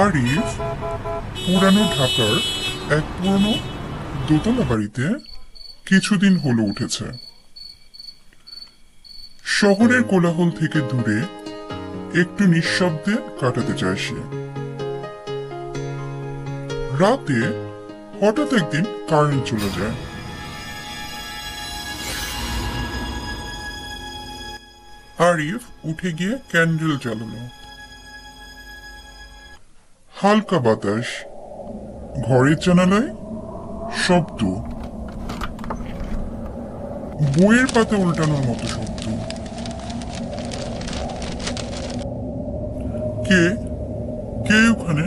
আরিফ পুরানো ঢাকার এক পুরনো দোতলা বাড়িতে কিছুদিন হলো উঠেছে। শহরের কোলাহল থেকে দূরে একটু নিঃশব্দে কাটাতে চায় সে। রাতে হঠাৎ একদিন কারেন্ট চলে যায়। আরিফ উঠে গিয়ে ক্যান্ডেল জ্বালালো। হালকা বাতাস, ঘরের জানালায় শব্দ, বইয়ের পাতা উল্টানোর মতো শব্দ। কে কে ওখানে?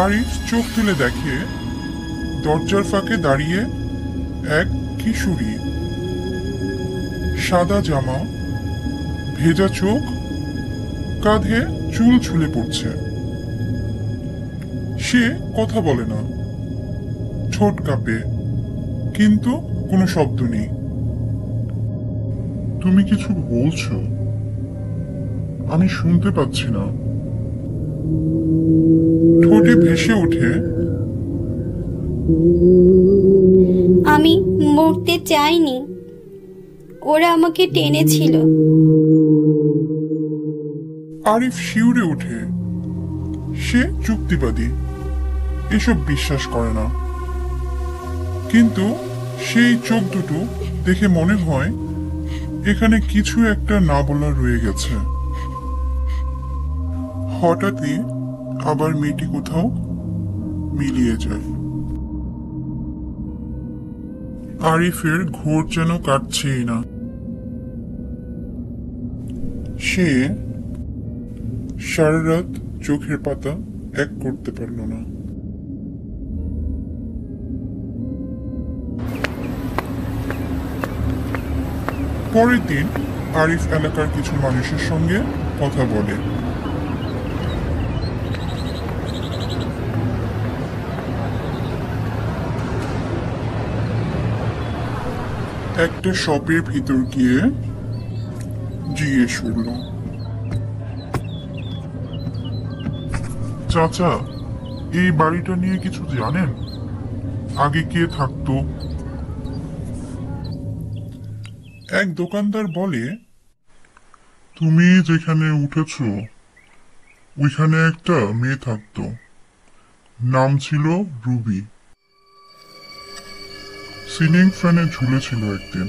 আরিফ চোখ তুলে দেখে দরজার ফাঁকে দাঁড়িয়ে এক কিশোরী। সাদা জামা, ভেজা চোখ, কাঁধে চুল ঝুলে পড়ছে। সে কথা বলে না, ঠোঁট কাঁপে, কিন্তু কোনো শব্দ নেই। তুমি কিছু বলছো? আমি শুনতে পাচ্ছি না। ঠোঁটে ভেসে ওঠে, আমি মরতে চাইনি, ওরা আমাকে টেনেছিল। আরিফ শিউরে ওঠে। সে যুক্তিবাদী, এসব বিশ্বাস করে না, কিন্তু সেই চোখ দুটো দেখে মনে হয় এখানে কিছু একটা না বলা রয়ে গেছে। হঠাৎই আবার মেয়েটি কোথাও মিলিয়ে যায়। আরিফের ঘোর যেন কাটছেই না। সে সারা রাত চোখের পাতা এক করতে পারল না। পরের দিন আরিফ এলাকার কিছু মানুষের সঙ্গে কথা বলে। একটা শপের ভিতর গিয়ে জিজ্ঞেস করল, চাচা, এই বাড়িটা নিয়ে কিছু জানেন? আগে কে থাকতো? এক দোকানদার বলে, তুমি যেখানে উঠেছো ওইখানে একটা মেয়ে থাকতো, নাম ছিল রুবি। সিলিং ফ্যানে ঝুলেছিল একদিন,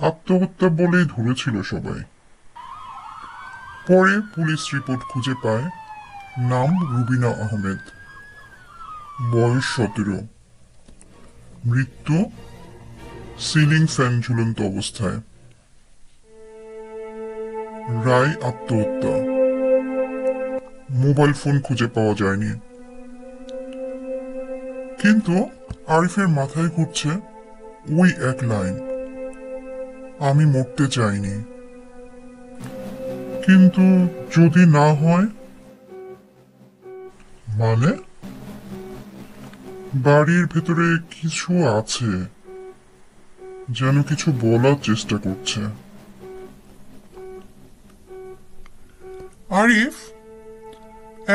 আত্মহত্যা বলেই ধরেছিল সবাই। পরে পুলিশ রিপোর্ট খুঁজে পায়, নাম রুবিনা আহমেদ, বয়স 17, মৃত্যু সিলিং ফ্যান ঝুলন্ত অবস্থায়। রায় আত্মহত্যা, মোবাইল ফোন খুঁজে পাওয়া যায়নি। কিন্তু আরিফের মাথায় ঘুরছে ওই এক লাইন, আমি মরতে চাইনি। কিন্তু যদি না হয়? মানে বাড়ির ভেতরে কিছু আছে, যেন কিছু বলার চেষ্টা করছে। আরিফ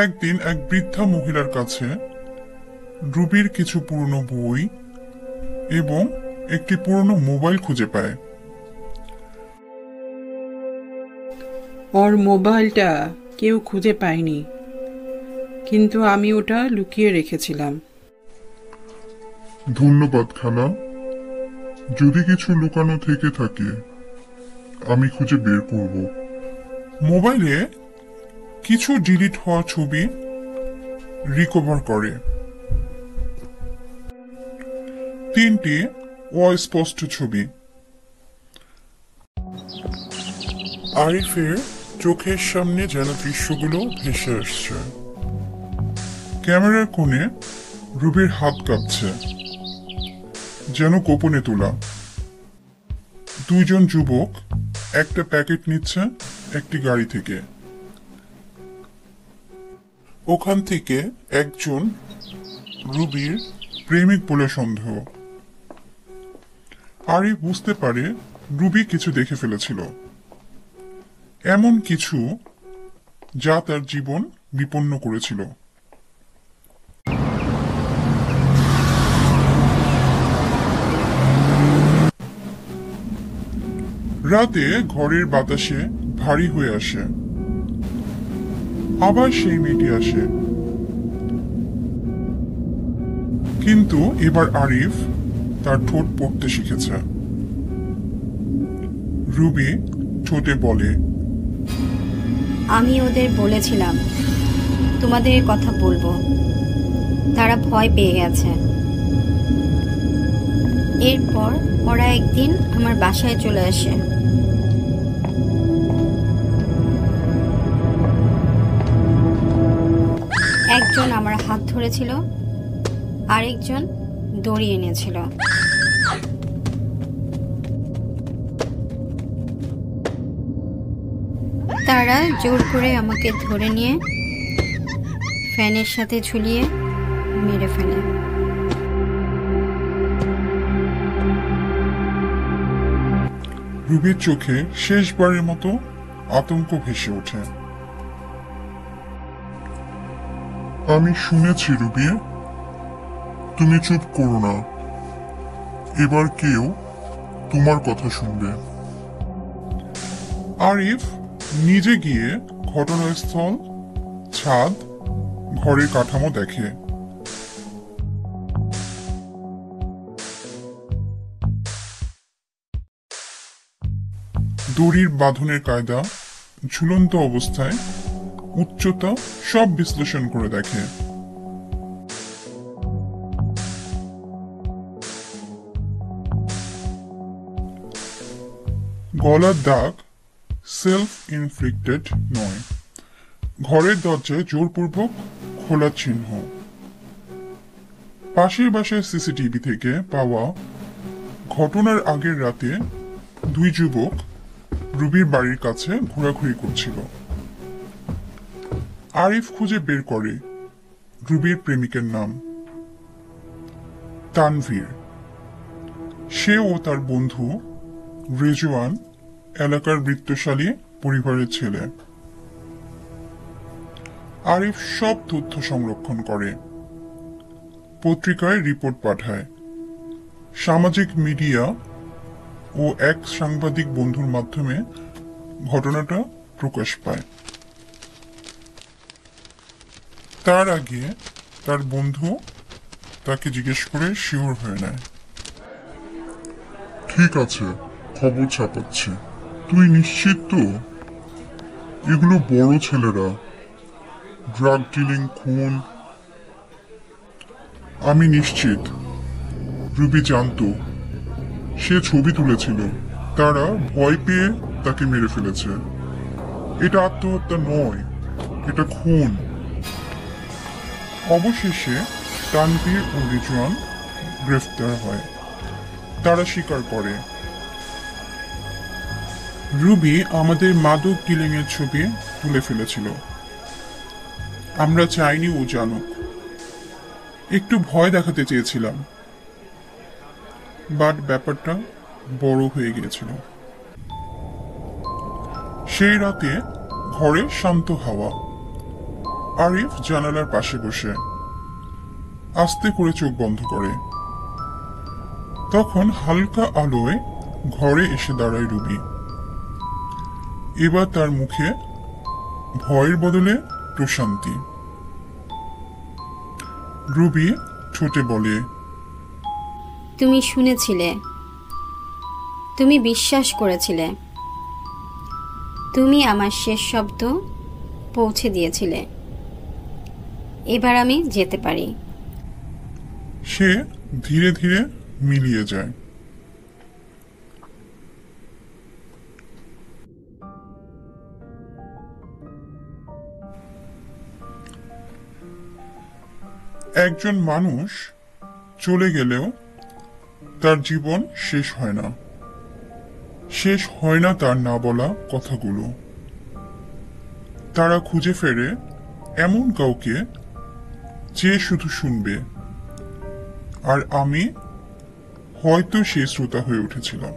একদিন এক বৃদ্ধা মহিলার কাছে রুবির কিছু পুরনো বই এবং একটি পুরনো মোবাইল খুঁজে পায়। ওর মোবাইলটা কেউ খুঁজে পায়নি, কিন্তু আমি ওটা লুকিয়ে রেখেছিলাম। ধন্যবাদ খালা, যদি কিছু লুকানো থেকে থাকে আমি খুঁজে বের করব। মোবাইলে কিছু ডিলিট হওয়া ছবি রিকভার করে, 3টি অস্পষ্ট ছবি। আরিফের চোখের সামনে যেন দৃশ্যগুলো ভেসে আসছে। ক্যামেরার কোণে রুবির হাত কাঁপছে, যেন গোপনে তোলা। 2জন যুবক একটা প্যাকেট নিচ্ছে একটি গাড়ি থেকে। ওখান থেকে একজন রুবির প্রেমিক বলে সন্দেহ। আরিফ বুঝতে পারে রুবি কিছু দেখে ফেলেছিল। এমন কিছু যা তার জীবন বিপন্ন করেছিল। রাতে ঘরের বাতাসে ভারী হয়ে আসে। আবার সেই মেয়েটি আসে, কিন্তু এবার আরিফ তার ঠোঁট পড়তে শিখেছে। রুবি ঠোঁটে বলে, আমি ওদের বলেছিলাম তোমাদের কথা বলবো, তারা ভয় পেয়ে গেছে। এরপর ওরা একদিন আমার বাসায় চলে আসে। একজন আমার হাত ধরেছিল, আরেকজন দড়ি এনেছিল। তারা জোর করে আমাকে ধরে নিয়ে ফ্যানের সাথে ঝুলিয়ে মেরে ফেলে। রুবির চোখে শেষবারের মতো আতঙ্ক ভেসে ওঠে। আমি শুনেছি রুবি, তুমি চুপ করো না, এবার কেউ তোমার কথা শুনবে। আরিফ নিজে গিয়ে ঘটনাস্থল, ছাদ, ঘরের কাঠামো দেখে। দড়ির বাঁধনের কায়দা, ঝুলন্ত অবস্থায়, উচ্চতা সব বিশ্লেষণ করে দেখে। গলার দাগ সেলফ ইনফ্লিক্টেড নয়, ঘরের দরজায় জোরপূর্বক খোলা চিহ্ন। পাশের বাসায় সিসিটিভি থেকে পাওয়া ঘটনার আগের রাতে দুই যুবক রুবির বাড়ির কাছে ঘোরাঘুরি করছিল। আরিফ খুঁজে বের করে রুবির প্রেমিকের নাম তানভীর। সে ও তার বন্ধু রেজওয়ান এলাকার বৃত্তশালী পরিবারের ছেলে। আরিফ সব তথ্য সংরক্ষণ করে, পত্রিকায় রিপোর্ট পাঠায়, সামাজিক মিডিয়া ও এক সাংবাদিক বন্ধুর মাধ্যমে ঘটনাটা প্রকাশ পায়। তার আগে তার বন্ধু তাকে জিজ্ঞেস করে শিওর হয়ে নেয়। ঠিক আছে, খবর ছাপাচ্ছি। তুই নিশ্চিত তো? এগুলো বড় ছেলেরা, ড্রাগ ডিলিং, খুন। আমি নিশ্চিত। রুবি জানতো, সে ছবি তুলেছিল, তারা ভয় পেয়ে তাকে মেরে ফেলেছে। এটা আত্মহত্যা নয়, এটা খুন। অবশেষে তানভীর ও রিজওয়ান গ্রেফতার হয়। তারা স্বীকার করে, রুবি আমাদের মাদক ডিলিং এর ছবি তুলে ফেলেছিল। আমরা চাইনি ও জানুক, একটু ভয় দেখাতে চেয়েছিলাম, বাট ব্যাপারটা বড় হয়ে গিয়েছিল। সেই রাতে ঘরে শান্ত হাওয়া। আরিফ জানালার পাশে বসে আস্তে করে চোখ বন্ধ করে। তখন হালকা আলোয় ঘরে এসে দাঁড়ায় রুবি। এবার তার মুখে ভয়ের বদলে প্রশান্তি। রুবি ঠোঁটে বলে, তুমি শুনেছিলে, তুমি বিশ্বাস করেছিলে, তুমি আমার শেষ শব্দ পৌঁছে দিয়েছিলে। এবার আমি যেতে পারি। সে ধীরে ধীরে মিলিয়ে যায়। একজন মানুষ চলে গেলেও তার জীবন শেষ হয় না। শেষ হয় না তার না বলা কথাগুলো। তারা খুঁজে ফেরে এমন কাউকে যে শুধু শুনবে, আর আমি হয়তো সেই শ্রোতা হয়ে উঠেছিলাম।